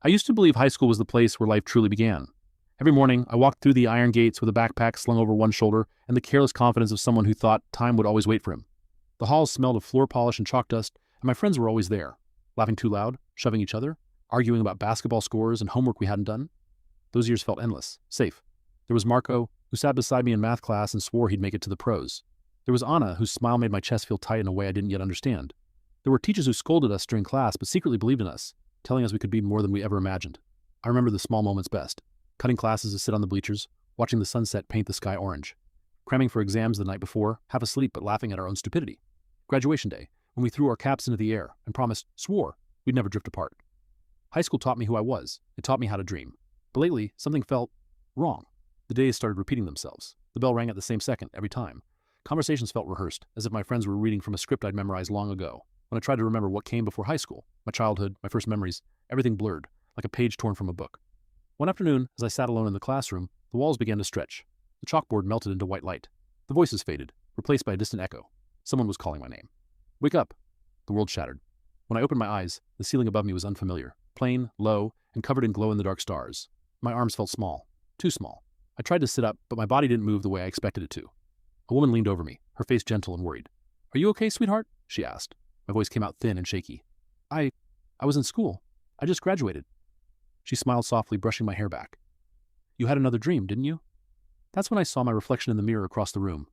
I used to believe high school was the place where life truly began. Every morning, I walked through the iron gates with a backpack slung over one shoulder and the careless confidence of someone who thought time would always wait for him. The halls smelled of floor polish and chalk dust, and my friends were always there, laughing too loud, shoving each other, arguing about basketball scores and homework we hadn't done. Those years felt endless, safe. There was Marco, who sat beside me in math class and swore he'd make it to the pros. There was Anna, whose smile made my chest feel tight in a way I didn't yet understand. There were teachers who scolded us during class but secretly believed in us, telling us we could be more than we ever imagined. I remember the small moments best. Cutting classes to sit on the bleachers, watching the sunset paint the sky orange. Cramming for exams the night before, half asleep but laughing at our own stupidity. Graduation day, when we threw our caps into the air and swore, we'd never drift apart. High school taught me who I was. It taught me how to dream. But lately, something felt wrong. The days started repeating themselves. The bell rang at the same second every time. Conversations felt rehearsed, as if my friends were reading from a script I'd memorized long ago. When I tried to remember what came before high school, my childhood, my first memories, everything blurred, like a page torn from a book. One afternoon, as I sat alone in the classroom, the walls began to stretch. The chalkboard melted into white light. The voices faded, replaced by a distant echo. Someone was calling my name. Wake up! The world shattered. When I opened my eyes, the ceiling above me was unfamiliar, plain, low, and covered in glow-in-the-dark stars. My arms felt small, too small. I tried to sit up, but my body didn't move the way I expected it to. A woman leaned over me, her face gentle and worried. "Are you okay, sweetheart?" she asked. My voice came out thin and shaky. I was in school. I just graduated." She smiled softly, brushing my hair back. "You had another dream, didn't you?" That's when I saw my reflection in the mirror across the room.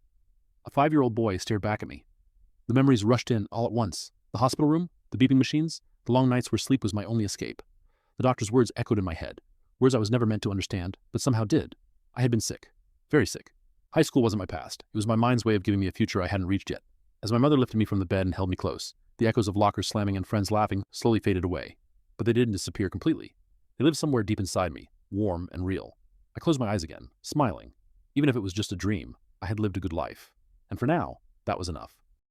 A 5-year-old boy stared back at me. The memories rushed in all at once. The hospital room, the beeping machines, the long nights where sleep was my only escape. The doctor's words echoed in my head. Words I was never meant to understand, but somehow did. I had been sick. Very sick. High school wasn't my past. It was my mind's way of giving me a future I hadn't reached yet. As my mother lifted me from the bed and held me close, the echoes of lockers slamming and friends laughing slowly faded away. But they didn't disappear completely. They lived somewhere deep inside me, warm and real. I closed my eyes again, smiling. Even if it was just a dream, I had lived a good life. And for now, that was enough.